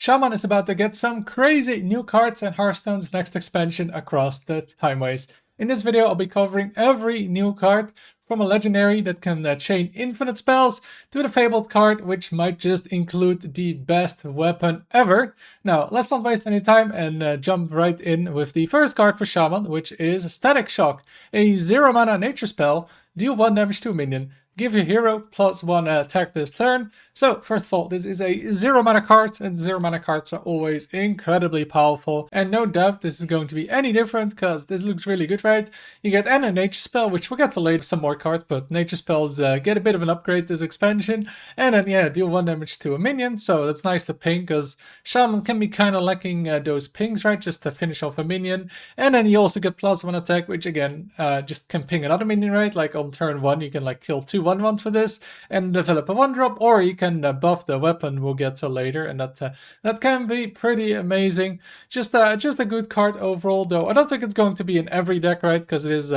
Shaman is about to get some crazy new cards in Hearthstone's next expansion across the Timeways. In this video, I'll be covering every new card, from a legendary that can chain infinite spells to the Fabled card, which might just include the best weapon ever. Now, let's not waste any time and jump right in with the first card for Shaman, which is Static Shock, a 0 mana nature spell, deal 1 damage to a minion. Give your hero +1 attack this turn. So, first of all, this is a 0 mana card, and 0 mana cards are always incredibly powerful. And no doubt this is going to be any different, because this looks really good, right? You get a nature spell, which we'll get to later, some more cards, but nature spells get a bit of an upgrade this expansion. And then, yeah, deal 1 damage to a minion, so that's nice to ping, because Shaman can be kind of lacking those pings, right? Just to finish off a minion. And then you also get +1 attack, which again, just can ping another minion, right? Like on turn 1, you can like kill 2 1/1 for this and develop a 1-drop, or you can buff the weapon we'll get to later, and that can be pretty amazing. Just a good card overall, though I don't think it's going to be in every deck, right? Because it is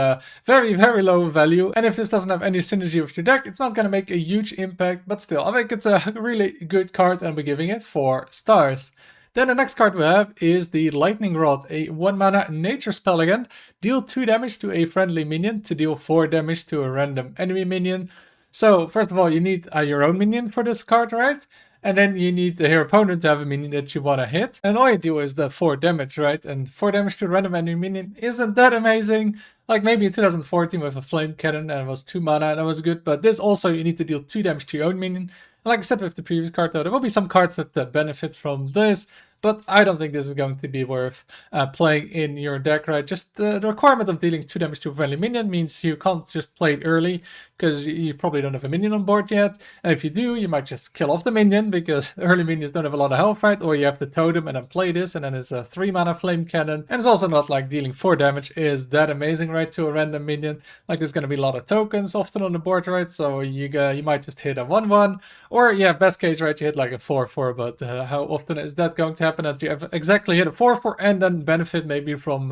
very, very low value, and if this doesn't have any synergy with your deck, it's not going to make a huge impact, but still, I think it's a really good card, and we're giving it 4 stars. Then the next card we have is the Lightning Rod, a 1 mana nature spell again. Deal 2 damage to a friendly minion to deal 4 damage to a random enemy minion. So, first of all, you need your own minion for this card, right? And then you need your opponent to have a minion that you want to hit. And all you do is the 4 damage, right? And 4 damage to a random enemy minion isn't that amazing. Like maybe in 2014 with a Flame Cannon and it was 2 mana and that was good. But this also, you need to deal 2 damage to your own minion. Like I said with the previous card, though, there will be some cards that benefit from this, but I don't think this is going to be worth playing in your deck, right? Just the requirement of dealing 2 damage to a friendly minion means you can't just play it early, because you probably don't have a minion on board yet. And if you do, you might just kill off the minion, because early minions don't have a lot of health, right? Or you have to totem and then play this, and then it's a 3 mana Flame Cannon. And it's also not like dealing 4 damage is that amazing, right, to a random minion. Like there's going to be a lot of tokens often on the board, right? So you might just hit a 1/1. Or, yeah, best case, right, you hit like a 4/4, but how often is that going to happen that you have exactly hit a 4/4 and then benefit maybe from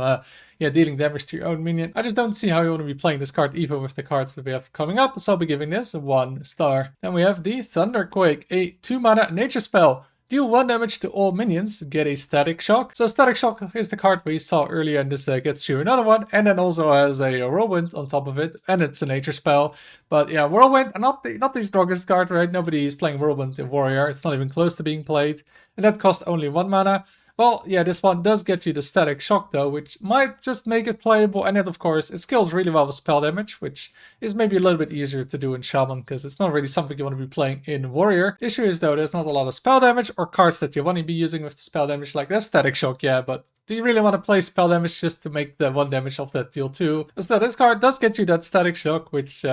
dealing damage to your own minion? I just don't see how you want to be playing this card even with the cards that we have coming up, so I'll be giving this 1 star. Then we have the Thunderquake, a 2 mana nature spell. Deal 1 damage to all minions, get a Static Shock. So Static Shock is the card we saw earlier, and this gets you another one, and then also has a Whirlwind on top of it, and it's a nature spell. But yeah, Whirlwind, not the strongest card, right? Nobody is playing Whirlwind in Warrior, it's not even close to being played, and that costs only 1 mana. Well, yeah, this one does get you the Static Shock, though, which might just make it playable, and it, of course, it scales really well with spell damage, which is maybe a little bit easier to do in Shaman, because it's not really something you want to be playing in Warrior. The issue is, though, there's not a lot of spell damage or cards that you want to be using with the spell damage, like that Static Shock, yeah, but do you really want to play spell damage just to make the 1 damage of that deal 2? So this card does get you that Static Shock, which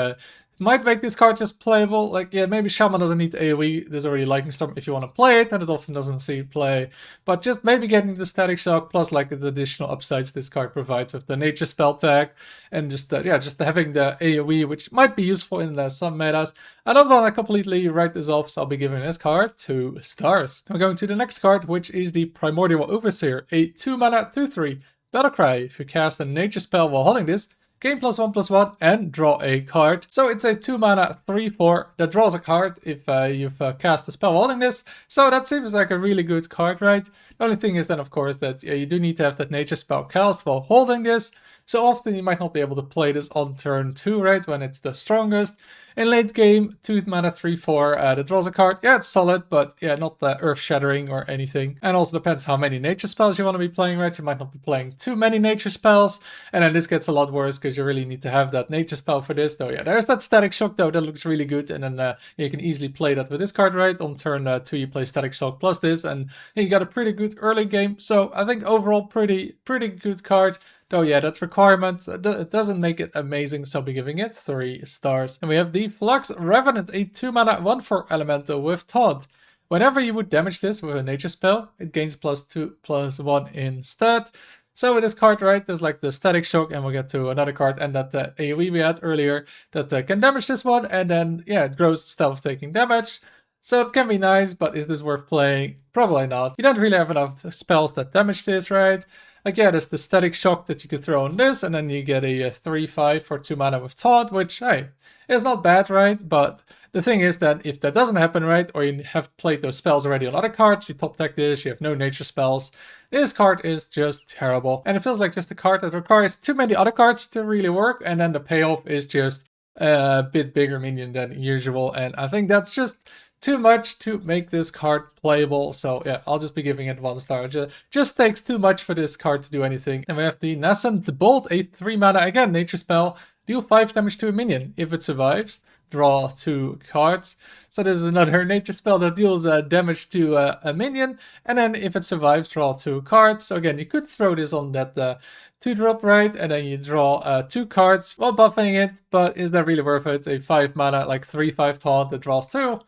might make this card just playable. Like, yeah, maybe Shaman doesn't need AoE. There's already Lightning Storm if you want to play it, and it often doesn't see play. But just maybe getting the Static Shock, plus like the additional upsides this card provides with the nature spell tag, and just just having the AoE, which might be useful in some metas. I don't want to completely write this off, so I'll be giving this card 2 stars. We're going to the next card, which is the Primordial Overseer, a 2 mana 2/3 Battlecry. If you cast a nature spell while holding this, gain +1/+1 and draw a card. So it's a 2 mana 3/4 that draws a card if you've cast a spell holding this. So that seems like a really good card, right? The only thing is then, of course, that you do need to have that nature spell cast while holding this. So often you might not be able to play this on turn 2, right, when it's the strongest. In late game, 2 mana 3/4 that draws a card. Yeah, it's solid, but yeah, not earth-shattering or anything. And also depends how many nature spells you want to be playing, right? You might not be playing too many nature spells. And then this gets a lot worse, because you really need to have that nature spell for this, though. Yeah, there's that Static Shock, though, that looks really good. And then you can easily play that with this card, right? On turn 2, you play Static Shock plus this, and you got a pretty good early game. So I think overall, pretty good card. Though, yeah, that requirement, it doesn't make it amazing, so I'll be giving it 3 stars. And we have the Flux Revenant, a 2 mana 1/4 elemental with Taunt. Whenever you would damage this with a nature spell, it gains +2/+1 instead. So with this card, right, there's like the Static Shock, and we'll get to another card, and that AoE we had earlier, that can damage this one, and then, yeah, it grows instead of taking damage. So it can be nice, but is this worth playing? Probably not. You don't really have enough spells that damage this, right? Like, yeah, there's the Static Shock that you could throw on this, and then you get a 3/5 for 2 mana with Taunt, which, hey, is not bad, right? But The thing is that if that doesn't happen, right, or you have played those spells already on other cards, you top deck this, you have no nature spells, this card is just terrible. And it feels like just a card that requires too many other cards to really work, and then the payoff is just a bit bigger minion than usual. And I think that's just too much to make this card playable. So yeah, I'll just be giving it 1 star. Just takes too much for this card to do anything. And we have the Nascent Bolt, a 3 mana, again, nature spell. Deal 5 damage to a minion. If it survives, draw 2 cards. So there's another nature spell that deals damage to a minion. And then if it survives, draw 2 cards. So again, you could throw this on that 2-drop, right? And then you draw 2 cards while buffing it. But is that really worth it? A 5 mana, like 3/5 taunt that draws 2?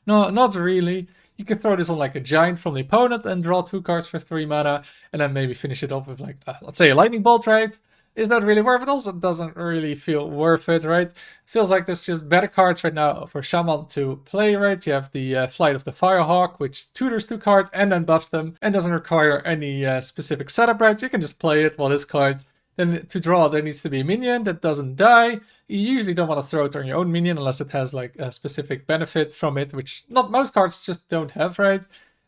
No, not really. You can throw this on like a giant from the opponent and draw 2 cards for 3 mana. And then maybe finish it off with like, let's say a lightning bolt, right? Is that really worth it? Also doesn't really feel worth it, right? It feels like there's just better cards right now for Shaman to play, right? You have the Flight of the Firehawk, which tutors 2 cards and then buffs them and doesn't require any specific setup, right? You can just play it while this card. Then to draw, there needs to be a minion that doesn't die. You usually don't want to throw it on your own minion unless it has like a specific benefit from it, which not most cards just don't have, right?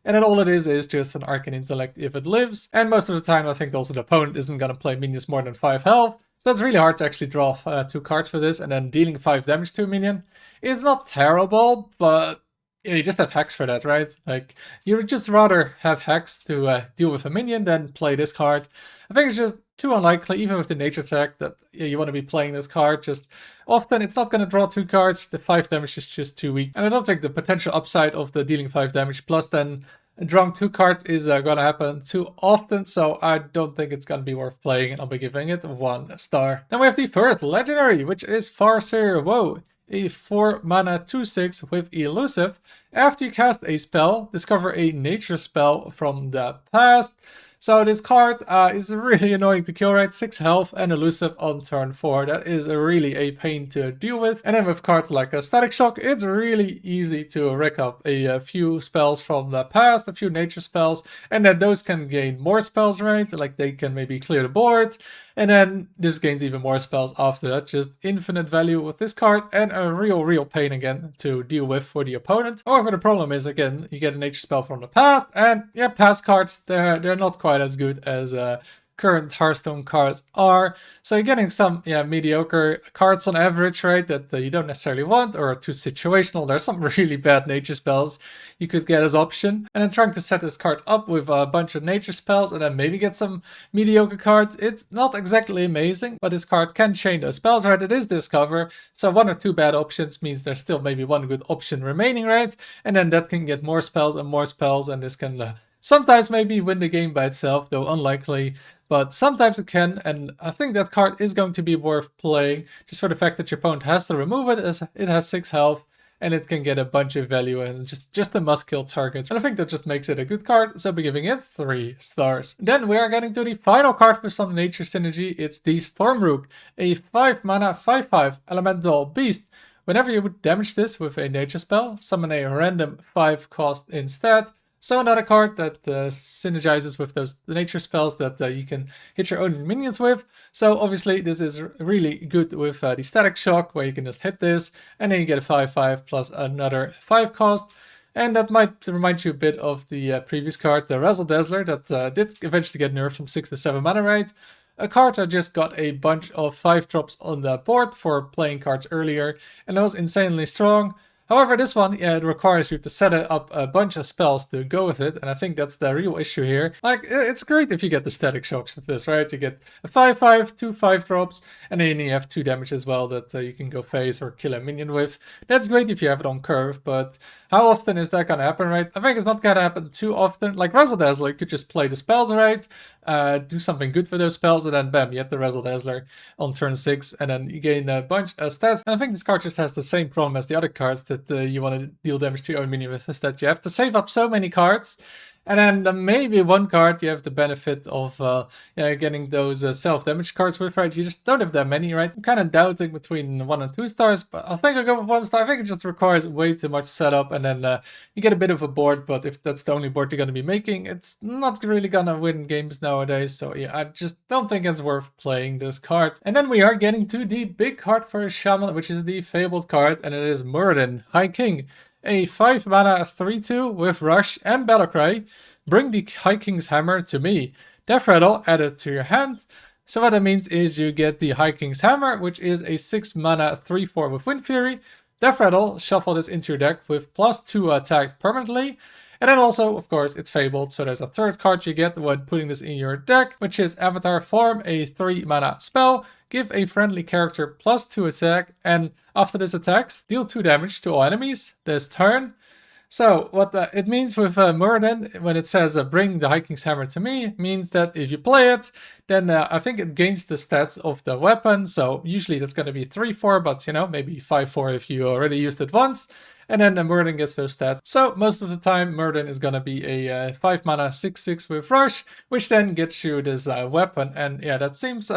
And then all it is just an Arcane Intellect if it lives. And most of the time, I think also the opponent isn't going to play minions more than 5 health. So it's really hard to actually draw 2 cards for this. And then dealing 5 damage to a minion is not terrible, but you just have Hex for that, right? Like, you would just rather have Hex to deal with a minion than play this card. I think it's just too unlikely, even with the nature tech, that you want to be playing this card. Just often it's not going to draw 2 cards. The 5 damage is just too weak. And I don't think the potential upside of the dealing 5 damage plus then drawing 2 cards is going to happen too often. So I don't think it's going to be worth playing, and I'll be giving it 1 star. Then we have the first legendary, which is Farseer Woe. A 4 mana 2/6 with elusive. After you cast a spell, discover a nature spell from the past. So this card is really annoying to kill, right? 6 health and elusive on turn 4. That is really a pain to deal with. And then with cards like a Static Shock, it's really easy to rack up a few spells from the past, a few nature spells, and then those can gain more spells, right? Like they can maybe clear the board. And then this gains even more spells after that. Just infinite value with this card and a real pain again to deal with for the opponent. However, the problem is, again, you get a nature spell from the past, and yeah, past cards, they're not quite as good as current Hearthstone cards are. So you're getting some mediocre cards on average, right, that you don't necessarily want, or too situational. There's some really bad nature spells you could get as option. And then trying to set this card up with a bunch of nature spells and then maybe get some mediocre cards, it's not exactly amazing, but this card can chain those spells, right? It is Discover, so 1 or 2 bad options means there's still maybe 1 good option remaining, right? And then that can get more spells, and this can sometimes maybe win the game by itself, though unlikely. But sometimes it can, and I think that card is going to be worth playing, just for the fact that your opponent has to remove it, as it has 6 health, and it can get a bunch of value, and just a must-kill target. And I think that just makes it a good card, so I'll be giving it 3 stars. Then we are getting to the final card with some nature synergy. It's the Stormrook, a 5 mana 5/5 elemental beast. Whenever you would damage this with a nature spell, summon a random 5 cost instead. So another card that synergizes with the nature spells that you can hit your own minions with. So obviously this is really good with the Static Shock, where you can just hit this, and then you get a 5/5 plus another 5 cost. And that might remind you a bit of the previous card, the Razzle Dazzler, that did eventually get nerfed from 6 to 7 mana, right? A card that just got a bunch of 5-drops on the board for playing cards earlier, and that was insanely strong. However, this one, it requires you to set up a bunch of spells to go with it, and I think that's the real issue here. Like, it's great if you get the Static Shocks with this, right? You get a 5/5, 2 5-drops, and then you have 2 damage as well that you can go phase or kill a minion with. That's great if you have it on curve, but how often is that gonna happen, right? I think it's not gonna happen too often. Like Razzle Dazzler, you could just play the spells right, do something good for those spells, and then bam, you have the Razzle Dazzler on turn 6, and then you gain a bunch of stats. And I think this card just has the same problem as the other cards that you want to deal damage to your own minion with, is that you have to save up so many cards, And then maybe one card you have the benefit of getting those self-damage cards with, right? You just don't have that many, right? I'm kind of doubting between 1 and 2 stars, but I think I'll go with 1 star. I think it just requires way too much setup, and then you get a bit of a board, but if that's the only board you're going to be making, it's not really going to win games nowadays. So yeah, I just don't think it's worth playing this card. And then we are getting to the big card for Shaman, which is the Fabled card, and it is Muradin, High King. A 5 mana 3/2 with Rush and Battlecry. Bring the High King's Hammer to me. Death Rattle added to your hand. So what that means is you get the High King's Hammer, which is a 6 mana 3/4 with Wind Fury. Death Rattle, shuffle this into your deck with +2 attack permanently. And then also, of course, it's Fabled, so there's a third card you get when putting this in your deck, which is Avatar Form, a 3 mana spell. Give a friendly character +2 attack, and after this attacks, deal 2 damage to all enemies this turn. So what it means with Muradin, when it says bring the High King's Hammer to me, means that if you play it, then I think it gains the stats of the weapon. So usually that's going to be 3/4, but maybe 5/4 if you already used it once. And then Muradin gets those stats. So most of the time, Muradin is going to be a 5 mana 6/6 with Rush, which then gets you this weapon. And yeah, that seems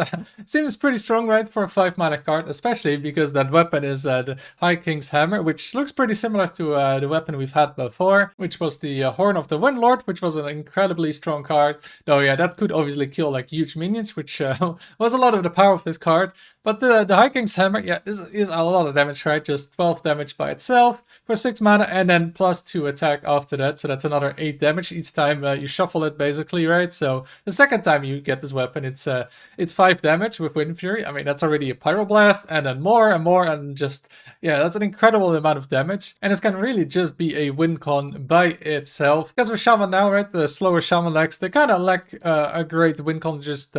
seems pretty strong, right, for a 5 mana card, especially because that weapon is the High King's Hammer, which looks pretty similar to the weapon we've had before, which was the Horn of the Windlord, which was an incredibly strong card. Though yeah, that could obviously kill like huge minions, which was a lot of the power of this card. But the High King's Hammer, yeah, this is a lot of damage, right? Just 12 damage by itself for 6 mana, and then +2 attack after that. So that's another 8 damage each time you shuffle it, basically, right? So the second time you get this weapon, it's 5 damage with Wind Fury. I mean, that's already a Pyroblast, and then more and more, and just, yeah, that's an incredible amount of damage. And it's gonna really just be a win con by itself. Because with Shaman now, right, the slower Shaman decks, they kind of lack a great win con, just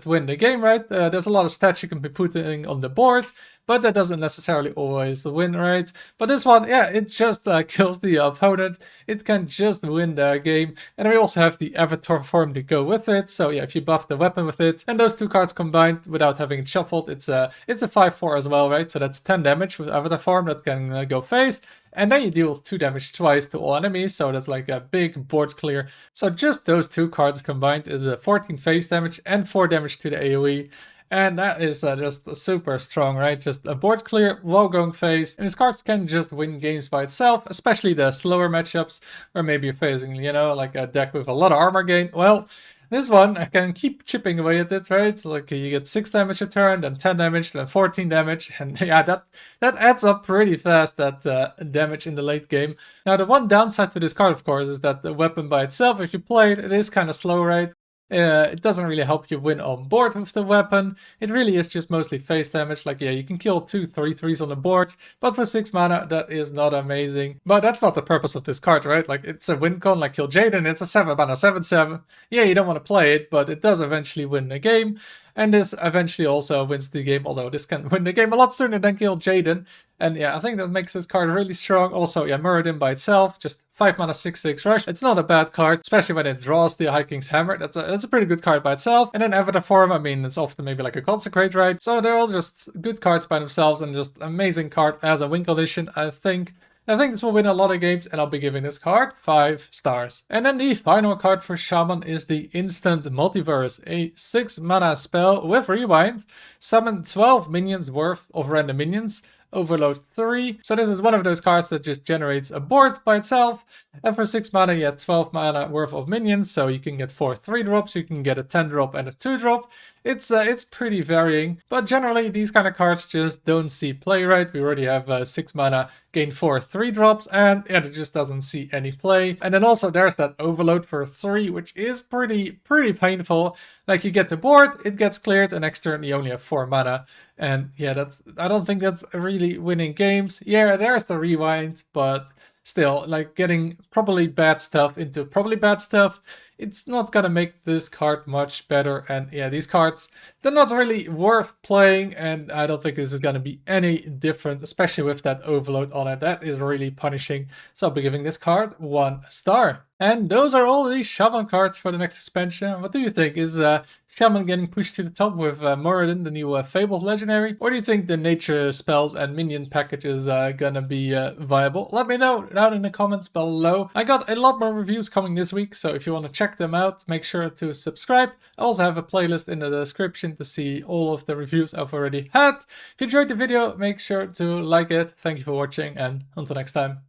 win the game, right? There's a lot of stats you can be putting on the board, but that doesn't necessarily always win, right? But this one, yeah, it just kills the opponent. It can just win the game. And we also have the Avatar form to go with it. So yeah, if you buff the weapon with it, and those two cards combined without having it shuffled, it's a 5/4 as well, right? So that's 10 damage with Avatar form that can go face. And then you deal 2 damage twice to all enemies, so that's like a big board clear. So just those two cards combined is 14 face damage and 4 damage to the AoE. And that is just super strong, right? Just a board clear while going face. And these cards can just win games by itself, especially the slower matchups where maybe you're facing, like a deck with a lot of armor gain. Well, this one, I can keep chipping away at it, right? Like you get 6 damage a turn, then 10 damage, then 14 damage. And yeah, that adds up pretty fast, that damage in the late game. Now, the one downside to this card, of course, is that the weapon by itself, if you play it, it is kind of slow, right? It doesn't really help you win on board with the weapon. It really is just mostly face damage. Like, yeah, you can kill 2 3/3s on the board, but for 6 mana, that is not amazing. But that's not the purpose of this card, right? Like, it's a win con, like kill Jaden, it's a 7 mana 7/7. Yeah, you don't want to play it, but it does eventually win the game. And this eventually also wins the game, although this can win the game a lot sooner than kill Jaden. And yeah, I think that makes this card really strong. Also, yeah, Muradin by itself, just 5 mana 6/6 rush. It's not a bad card, especially when it draws the High King's Hammer. That's a pretty good card by itself. And then Avatar form, I mean, it's often maybe like a Consecrate, right? So they're all just good cards by themselves and just amazing card as a win condition, I think. I think this will win a lot of games, and I'll be giving this card 5 stars. And then the final card for Shaman is the Instant Multiverse, a 6 mana spell with Rewind. Summon 12 minions worth of random minions. Overload 3. So this is one of those cards that just generates a board by itself. And for 6 mana, you get 12 mana worth of minions. So you can get 4 3-drops, you can get a 10-drop and a 2-drop. It's pretty varying, but generally these kind of cards just don't see play, right? We already have 6 mana, gain 4 3-drops, and yeah, it just doesn't see any play. And then also there's that overload for 3, which is pretty painful. Like, you get the board, it gets cleared, and next turn you only have 4 mana. And yeah, I don't think that's really winning games. Yeah, there's the rewind, but still, like, getting probably bad stuff into probably bad stuff it's not gonna make this card much better. And yeah, these cards, they're not really worth playing, and I don't think this is gonna be any different, especially with that overload on it. That is really punishing. So I'll be giving this card 1 star. And those are all the Shaman cards for the next expansion. What do you think? Is Shaman getting pushed to the top with Moradin, the new Fabled Legendary? Or do you think the nature spells and minion package is gonna be viable? Let me know down in the comments below. I got a lot more reviews coming this week, so if you want to check them out, make sure to subscribe. I also have a playlist in the description to see all of the reviews I've already had. If you enjoyed the video, make sure to like it. Thank you for watching, and until next time.